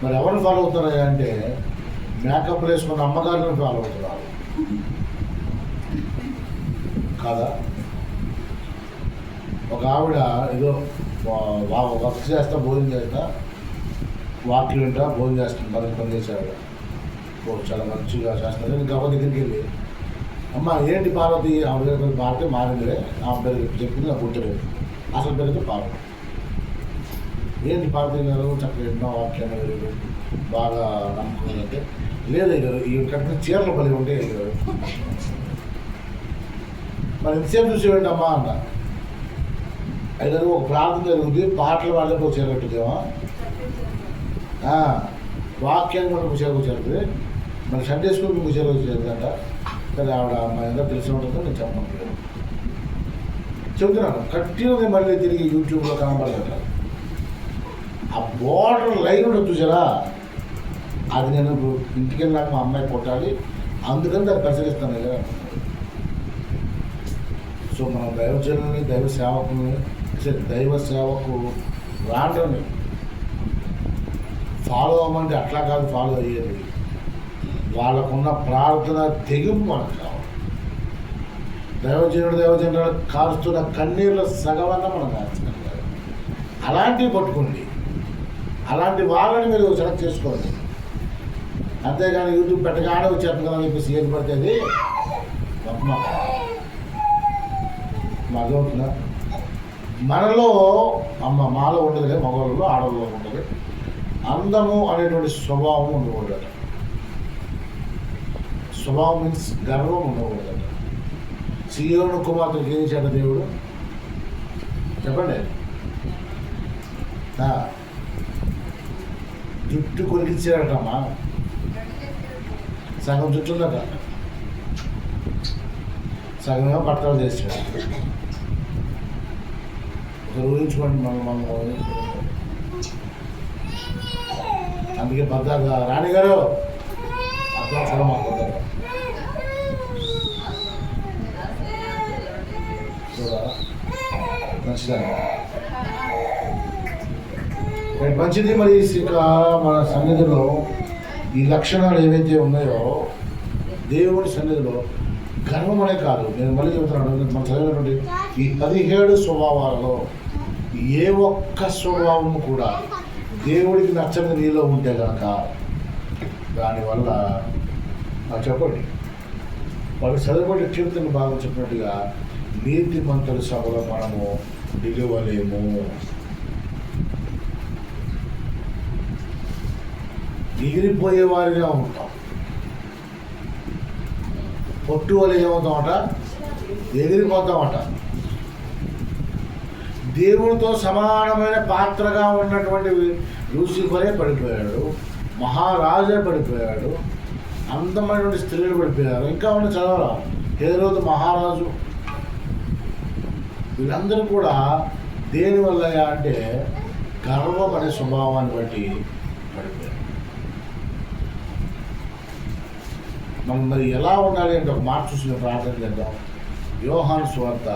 మరి ఎవరిని ఫాలో అవుతారా అంటే మేకప్ వేసుకున్న అమ్మగారిని ఫాలో అవుతున్నారు కాదా? ఒక ఆవిడ ఏదో వర్క్ చేస్తా, భోజనం చేస్తా, వాక్యం వింటా భోజనం చేస్తుంది, మరి పని చేసేవాడు. చాలా మంచిగా చేస్తున్నారు. నేను గవ దగ్గరికి వెళ్ళి, అమ్మ ఏంటి పార్వతి? ఆమె పేరు పార్వతి మారిందిలే, ఆమె పేరు చెప్పింది, నాకు గుర్తులేదు. అసలు పేరుతో పార్వతి. ఏంటి పార్వతి గారు చక్కగా ఎన్నో వాక్యాలు బాగా నమ్ముకున్నారంటే, లేదు గారు ఈ కట్టిన చీరలు పని ఉంటే గారు మరి ఎంతసేపు చూసేవాడి అమ్మా అన్న. అయితే ఒక ప్రార్థన జరుగుతుంది, పాటలు వాళ్ళకి ఒక చీర కట్టుదేమా, వాక్యాన్ని కూడా ఒక చీర కూర్చోరుతుంది, మరి సండే స్కూల్కి ఒక చీర వచ్చేదంట. సరే ఆవిడ మా అందరూ తెలిసి ఉంటుందో నేను చెప్పట్లేదు, చెబుతున్నాను. కట్టినది మళ్ళీ తిరిగి యూట్యూబ్లో కనబడలేట. ఆ బోర్డర్ లైన్ ఉంటుంది చూసారా, అది నేను ఇంటికి వెళ్ళాక మా అమ్మాయి కొట్టాలి, అందుకని దాన్ని పరిశీలిస్తాను కదా. సో మనం దైవజనుల్ని, దైవ సేవకుల్ని, దైవ సేవకు రాండ్రని ఫాలో అవ్వమంటే అట్లా కాదు ఫాలో అయ్యేది. వాళ్ళకున్న ప్రార్థన తెగింపు మనకు కావాలి. దైవజనుడు కారుస్తున్న కన్నీళ్ళ సగవన్న మనం కాల్చగలగాలి. అలాంటివి పట్టుకోండి, అలాంటి వాళ్ళని మీరు సెలెక్ట్ చేసుకోండి. అంతేగాని యూట్యూబ్ పెట్టగానే వచ్చేస్తుంది కదా అని చెప్పేసి ఏది పడితే అది అర్థమవుతుందా? మనలో మాలో ఉండదు, మగవాళ్ళలో ఆడవాళ్ళలో ఉంటుంది. అందము అనేటువంటి స్వభావం ఉండకూడదట. స్వభావం మీన్స్ గర్వం ఉండకూడదట. సీయోను కుమార్తెకి ఏం చేశాడు దేవుడు చెప్పండి? జుట్టు కొరికించాడటమ్మా, సగం జుట్టు ఉందట, సగమేమో బట్టలు చేసాడు. ఊహించుకోండి, మనం అందుకే భద్రంగా రాణి గారు అట్లా మాకు మంచిది. మరి ఇక మన సన్నిధిలో ఈ లక్షణాలు ఏవైతే ఉన్నాయో దేవుడి సన్నిధిలో గర్వం అనే కాదు, నేను మళ్ళీ చెబుతున్నాను, మనం చదివినటువంటి ఈ 17 స్వభావాలలో ఏ ఒక్క స్వభావం కూడా దేవుడికి నచ్చని నీలో ఉంటే కనుక దానివల్ల చెప్పండి వాళ్ళు చదవబడి కీర్తన బాగా చెప్పినట్టుగా నీతి మంతుల సభలో మనము నిలువలేము. ఎగిరిపోయే వారిగా ఉంటాం. పొట్టు వల్ల ఏమవుతామట, ఎగిరిపోతామట. దేవుడితో సమానమైన పాత్రగా ఉన్నటువంటి లూసిఫరే పడిపోయాడు, మహారాజే పడిపోయాడు, అందమైనటువంటి స్త్రీలు పడిపోయారు. ఇంకా ఉన్న చదవరా హేరోదు మహారాజు, వీళ్ళందరూ కూడా దేనివల్ల అంటే గర్వపడే స్వభావాన్ని బట్టి పడిపోయారు. మనం మరి ఎలా ఉండాలి అంటే ఒక మాట చూసిన ప్రార్థన చేద్దాం. యోహాను సువార్త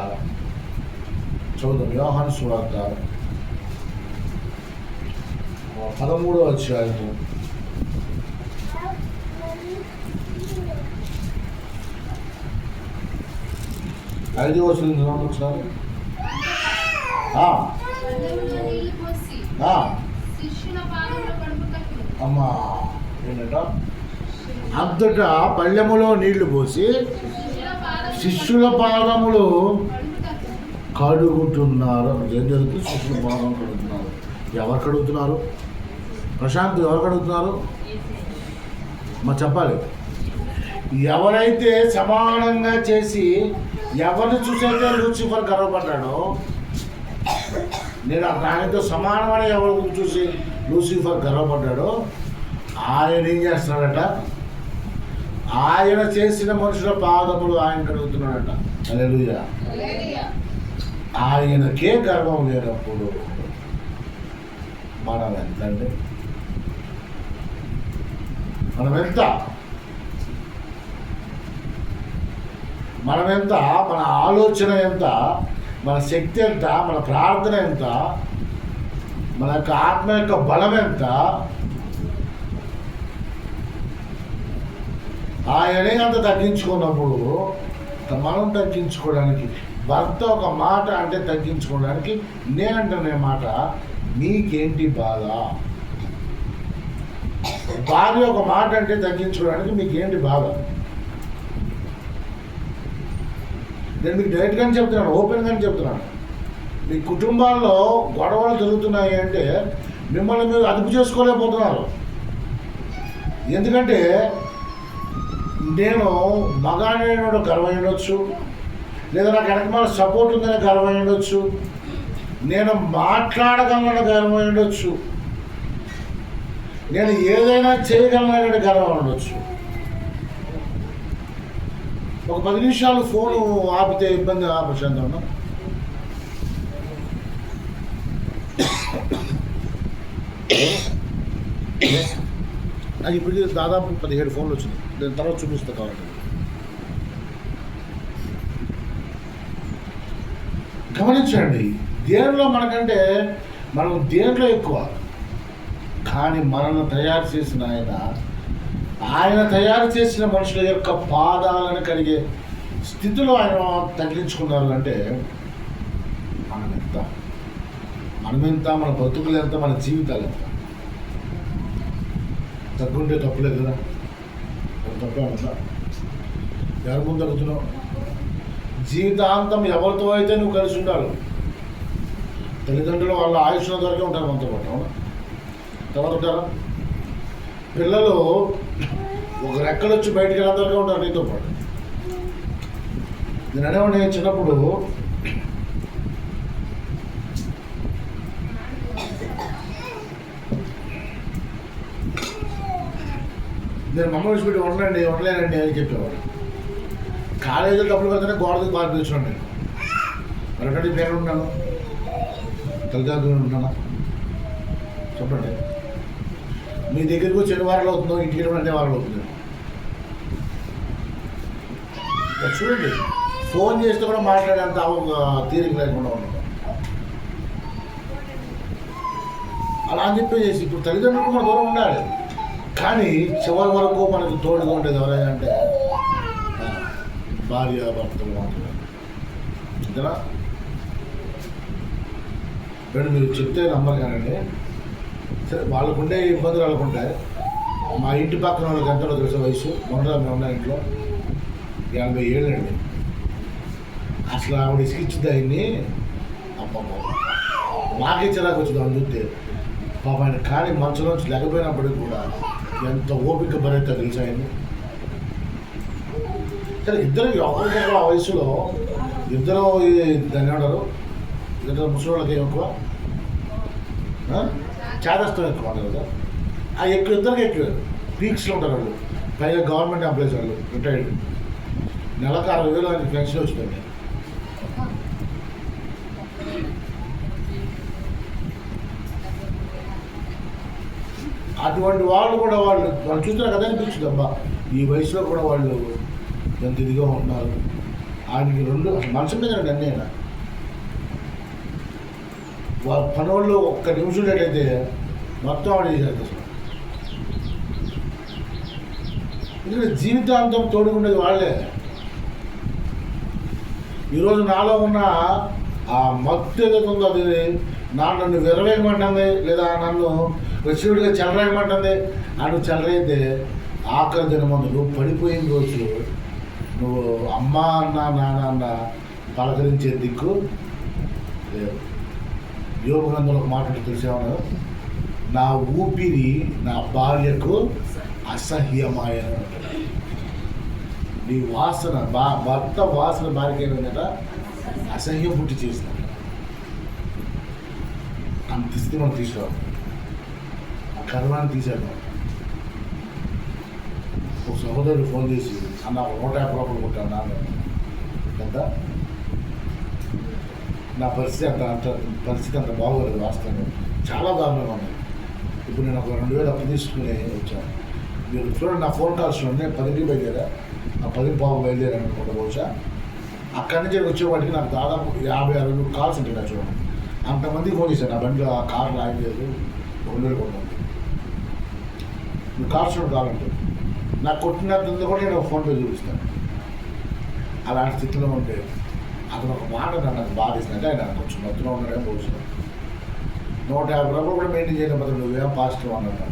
చదువుదాం. యోహాను సువార్త 13వ అధ్యాయము 5వ వచనం ఒకసారి. అమ్మా ఏంటంట, అంతటా పళ్ళెములో నీళ్లు పోసి శిష్యుల పాదములు కడుగుతున్నారు. ఏం జరుగుతుంది? శిష్యుల పాదం కడుగుతున్నారు. ఎవరు కడుగుతున్నారు? ప్రశాంత్, ఎవరు కడుగుతున్నారు? మా చెప్పాలి. ఎవరైతే సమానంగా చేసి ఎవరిని చూసైతే లూసిఫర్ గర్వపడ్డాడో, నేను ఆయనతో సమానమైన ఎవరు చూసి లూసిఫర్ గర్వపడ్డాడో ఆయన ఏం చేస్తున్నాడట, ఆయన చేసిన మనుషుల పాదములు ఆయన కడుగుతున్నాడట. హల్లెలూయా. ఆయనకే గర్వం లేనప్పుడు మనం ఎంత అండి? మనం ఎంత? మన ఆలోచన ఎంత? మన శక్తి ఎంత? మన ప్రార్థన ఎంత? మన యొక్క ఆత్మ యొక్క బలం ఎంత? ఆయనే అంత తగ్గించుకున్నప్పుడు మనం తగ్గించుకోవడానికి, భర్త ఒక మాట అంటే తగ్గించుకోవడానికి నేనంటున్న మాట మీకేంటి బాధ? భార్య ఒక మాట అంటే తగ్గించుకోవడానికి మీకేంటి బాధ? నేను మీకు డైరెక్ట్గానే చెప్తున్నాను, ఓపెన్గానే చెప్తున్నాను. మీ కుటుంబాల్లో గొడవలు జరుగుతున్నాయి అంటే మిమ్మల్ని మీరు అదుపు చేసుకోలేకపోతున్నారు. ఎందుకంటే నేను మగాడినోడు గర్వం ఉండొచ్చు, లేదా నాకు వెనకమాల సపోర్ట్ ఉందని గర్వం ఉండొచ్చు, నేను మాట్లాడగలను గర్వం ఉండొచ్చు, నేను ఏదైనా చేయగలనని గర్వం ఉండొచ్చు. ఒక 10 నిమిషాలు ఫోను ఆపితే ఇబ్బంది ప్రశాంతం. నాకు ఇప్పటికీ దాదాపు 17 ఫోన్లు వచ్చినాయి. నేను తర్వాత చూపిస్తా కావాలంటే. గమనించండి, దేనిలో మనకంటే మనం దేంట్లో ఎక్కువ, కానీ మనల్ని తయారు చేసిన ఆయన తయారు చేసిన మనుషుల యొక్క పాదాలను కడిగే స్థితిలో ఆయన తగ్గించుకున్నారు. అంటే మనమెంత, మన బతుకులు ఎంత, మన జీవితాలు ఎంత. తగ్గుంటే తప్పులేదు కదా, తప్పే ఉందా? ఎవరి ముందు తగ్గుతున్నావు? జీవితాంతం ఎవరితో అయితే నువ్వు కలిసి ఉండాలి. తల్లిదండ్రులు వాళ్ళ ఆయుష్లో దొరికే ఉంటారు మనతో పాటు, అవునా? తర్వాత ఉంటారా? పిల్లలు ఒక రెక్కలు వచ్చి బయటికి వెళ్ళేంతవరకే ఉంటారు నీతో పాటు. నేను అనేవాడిని చిన్నప్పుడు, నేను మమ్మల్ని విడిచిపెట్టి ఉండలేనండి అని చెప్పేవాడు. కాలేజీలో డబ్బులు పెడితేనే గోడకు బాగా తెచ్చున్నాను నేను. మరొకటి పేరు ఉన్నాను, తల్లిదండ్రులు ఉన్నానా? చెప్పండి. మీ దగ్గరికి వచ్చి ఎన్ని వారాలు అవుతుందో ఇంటికి అన్ని వారాలు అవుతుంది. చూడండి, ఫోన్ చేస్తే కూడా మాట్లాడేంత తీరిక లేకుండా ఉండదు. అలా అని చెప్పేసి ఇప్పుడు తల్లిదండ్రులకు మన దూరం ఉండాలి, కానీ చివరి వరకు మనకు తోడుగా ఉండేది ఎవరైనా అంటే భార్య భర్తలు మాత్రమే. అంతేనా? ఇప్పుడు మీరు చెప్తే నమ్మరు కానండి. సరే, వాళ్ళకుండే ఇబ్బందులు వాళ్ళకుంటాయి. మా ఇంటి పక్కన వాళ్ళకి ఎంతో తెలుసు వయసు, మొన్న మేము ఉన్న ఇంట్లో 80 ఏళ్ళండి. అసలు ఆవిడ ఇసుకిచ్చింది ఆయన్ని. అబ్బమ్మ మాకే చిరాకు వచ్చింది ఆవిడ చూస్తే. పాప ఆయన కానీ మంచులోంచి లేకపోయినప్పటికి కూడా ఎంత ఓపిక భరైతే తెలుసు ఆయన్ని. సరే, ఇద్దరు ఒకరికొకరు ఆ వయసులో ఇద్దరు దాన్ని ఏమంటారు, ఇద్దరు ముసలి వాళ్ళకి ఎక్కువ చేదస్తం ఎక్కువ అంటారు కదా. ఆ ఎక్కువ ఇద్దరికి ఎక్కువ పీక్స్లో ఉంటారు వాళ్ళు. పైగా గవర్నమెంట్ ఎంప్లాయీస్ వాళ్ళు, రిటైర్డ్. నెలకు 60,000 ఆయన పెన్షన్ వచ్చిందండి. అటువంటి వాళ్ళు కూడా వాళ్ళు చూస్తున్నారు కదా అనిపించింది. అబ్బా, ఈ వయసులో కూడా వాళ్ళు ఎంత ఇదిగా ఉన్నారు. ఆయనకి 2 మనసు మీద అన్నీ అయినా వాళ్ళ పని వాళ్ళు ఒక్క నిమిషం లేటైతే మొత్తం ఆవిడ చేసేది అసలు. ఎందుకంటే జీవితాంతం తోడుకుండేది వాళ్ళే. ఈరోజు నాలో ఉన్న ఆ మత్తు ఏదైతే ఉందో అది నన్ను విరవేయమంటుంది, లేదా నన్ను వచ్చినట్టుగా చెలరేయమంటుంది. నువ్వు చెలరైతే ఆఖరి దినమందు నువ్వు పడిపోయిన రోజు నువ్వు అమ్మ అన్న నాన్న అన్న పలకరించే దిక్కు లేదు. యోగ గ్రంథంలో ఒక మాట తెలిసేవాడు, నా ఊపిరి నా భార్యకు అసహ్యమాయ. నీ వాసన భర్త వాసన భార్యకి ఏమైందట అసహ్యం పుట్టి చేసిన. అంత స్థితి మనం తీసుకురావు. ఆ కర్మాన్ని తీసేద్దాం. ఒక సహోదరుడు ఫోన్ చేసి, అన్న 150 రూపాయలు కొట్టాను నాన్న. ఎంత నా పరిస్థితి అంత బాగోలేదు. వాస్తవంగా చాలా దారుణంగా ఉంది. ఇప్పుడు నేను ఒక 2,000 అప్పు తీసుకుని వచ్చాను. మీరు చూడండి, నా ఫోన్ కాల్స్ ఉండే 10కి బయలుదేరా, ఆ 10:15 బయలుదేరాను అనుకుంటా. బహుశా అక్కడి నుంచి వచ్చేవాడికి నాకు దాదాపు 50-60 కాల్స్ ఉంటాయి. నా చూడండి, అంతమందికి ఫోన్ చేశాను. నా బండిలో ఆ కార్లు ఆగలేదు, 2,000 కొట్టాను. నువ్వు కాల్స్ కావాలంటే నాకు కొట్టినట్టు కూడా నేను ఫోన్పే చూపిస్తాను. అలాంటి స్థితిలో ఉంటే అతను ఒక మాట నాకు బాధ ఇస్తుందంటే, ఆయన కొంచెం మధ్యలో ఉన్నాడేమో బహుశా 150 రూపాయలు కూడా మెయింటైన్ చేయడం బదులు నువ్వేం పాజిటివ్ అన్నట్టు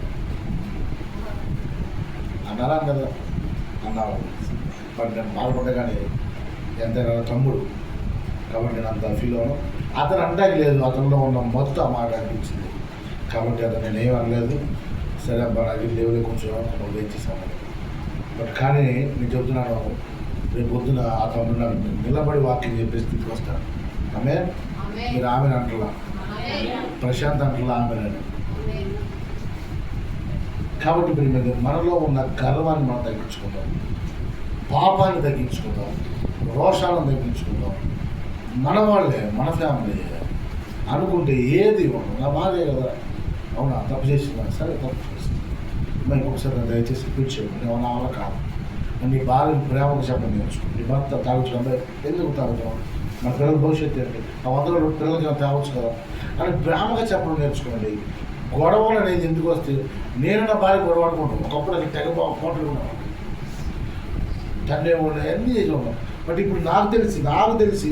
అన్నారా అన్నారు అన్నారు. బట్ నేను బాధపడ్డా, కానీ ఎంతైనా తమ్ముడు కాబట్టి నేను అంత ఫీల్ అవ్వను. అతను అంటాకి లేదు, అతనిలో ఉన్న మొత్తం మాట అనిపించింది కాబట్టి అతను నేను ఏం అనలేదు. సరే అబ్బా, నాకు లేవులే కొంచెం ఉదయించేసాను. బట్ కానీ నేను చెప్తున్నాను, రేపు పొద్దున అతను నిలబడి వాక్యం చెప్పే స్థితికి వస్తాను. ఆమె మీరు ఆమెను అంటలా, ప్రశాంత్ అంటలా ఆమెనని. కాబట్టి ఇప్పుడు మనలో ఉన్న గర్వాన్ని మనం తగ్గించుకుందాం, పాపాన్ని తగ్గించుకుందాం, రోషాలను తగ్గించుకుందాం. మన వాళ్ళే, మన ఫ్యామిలీ అనుకుంటే ఏది నా బాధే కదా. అవునా, తప్పు చేసిందా? సరే, తప్పు చేసింది. మేము ఒకసారి దయచేసి రిపీట్ చేయండి. నేను నా వల్ల కాదు. నీ భార్యను ప్రేమకు చెప్పడం నేర్చుకో. నీ భర్త తాగుతుంది, ఎందుకు తాగుతాం? మన పిల్లల భవిష్యత్తు ఏంటి? ఆ 100 పిల్లలకి తాగొచ్చు కదా అని ప్రేమగా చెప్పడం నేర్చుకోండి. గొడవలు అనేది ఎందుకు వస్తే, నేను నా భార్య గొడవ ఆడుకుంటాను. ఒకప్పుడు అది తెగ పోట్లు ఉన్నాను, తండ్రి ఉన్నాయి, అన్నీ చేసి ఉన్నాం. బట్ ఇప్పుడు నాకు తెలిసి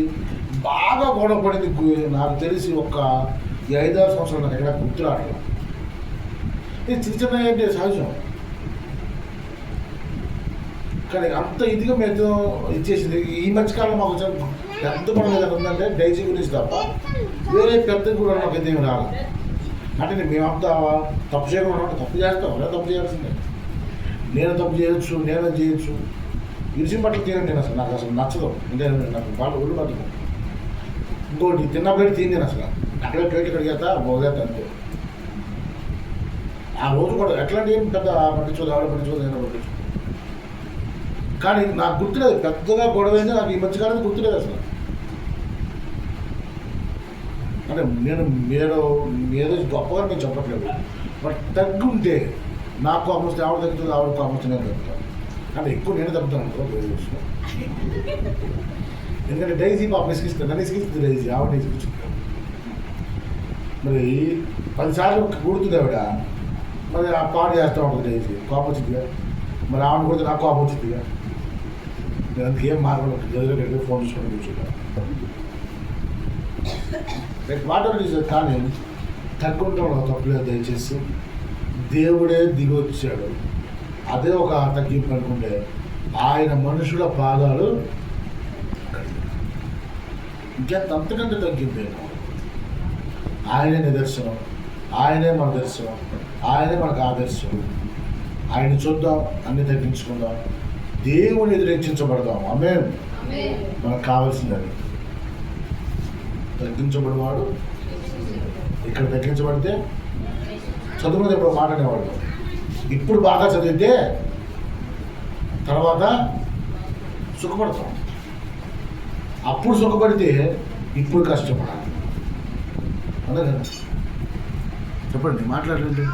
బాగా గొడవ పడింది నాకు తెలిసి ఒక 5-6 సంవత్సరాలు నాకు ఎక్కడ గుర్తు రావట్లేదు. ఇది చిన్న ఏంటి సహజం, కానీ అంత ఇదిగా మేము ఇచ్చేసింది. ఈ మధ్యకాలంలో మాకు పెద్ద పని ఏదైనా ఉందంటే డైజీ గురించి తప్ప వేరే పెద్ద కూడా మాకు ఏమి రాదు. అంటే మేమంతా తప్పు చేయకుండా తప్పు చేస్తాం, అలా తప్పు చేయాల్సిందే. నేను తప్పు చేయొచ్చు, నేను చేయొచ్చు. ఇరిసిన బట్టలు తినండి, నేను అసలు నాకు అసలు నచ్చదు. అంటే నాకు వాళ్ళు ఒళ్ళు బతుకు. ఇంకోటి తిన్న ప్లేట్ తింది అసలు, అక్కడే ప్లేట్ కడిగేస్తా పోగేస్తా అంతే. ఆ రోజు కూడా ఎట్లాంటి ఏం పెద్ద పట్టించుకోదు, ఆవిడ పట్టించుకోదు, నేను పట్టించుకోదు. కానీ నాకు గుర్తులేదు, పెద్దగా గొడవైంది నాకు ఈ మధ్యకాలం గుర్తులేదు అసలు. అంటే నేను ఏదో గొప్పగా నేను చెప్పట్లేదు, బట్ తగ్గుంటే నాకు కోపం వస్తే ఆవిడ తగ్గుతుంది, ఆవిడ కోపం వస్తే నేను తగ్గుతాను. కానీ ఎక్కువ నేను తగ్గుతాను అనుకో వేరే విషయం. ఎందుకంటే డైజీ పాప ఇసుకిస్తుంది, నన్ను ఇసుకిస్తుంది డైజీ, ఆవిడ ఇసుకించుకుంటాను. మరి 10 సార్లు కూడుతుంది ఆవిడ, మరి ఆ పాటు చేస్తూ ఉంటుంది డైజీ, కోపం వచ్చిందిగా. మరి ఆవిడ కూడా నాకు కోపం వచ్చిందిగా. నేను అందుకే ఏం మార్గం గదిలో ఫోన్ చూసుకుంటూ కూర్చుంటాను. వాటర్ కానీ తగ్గుంటాం తప్పులేదు. దయచేసి దేవుడే దిగొచ్చాడు, అదే ఒక తగ్గింపు అనుకుంటే ఆయన మనుషుల పాదాలు ఇంకెంత అంతకంటే తగ్గింది. ఆయనే నిదర్శనం, ఆయనే మన దర్శనం, ఆయనే మనకు ఆదర్శం. ఆయన చూద్దాం, అన్ని తగ్గించుకుందాం, దేవుని ఎదురెచ్చించబడదాం. ఆమేన్. మనకు కావాల్సింది అది. తగ్గించబడివాడు ఇక్కడ తగ్గించబడితే చదువుకునేది ఎప్పుడు మాట్లాడేవాడు. ఇప్పుడు బాగా చదివితే తర్వాత సుఖపడతాం. అప్పుడు సుఖపడితే ఇప్పుడు కష్టపడాలి. అదే కదా. చెప్పండి, మాట్లాడండి.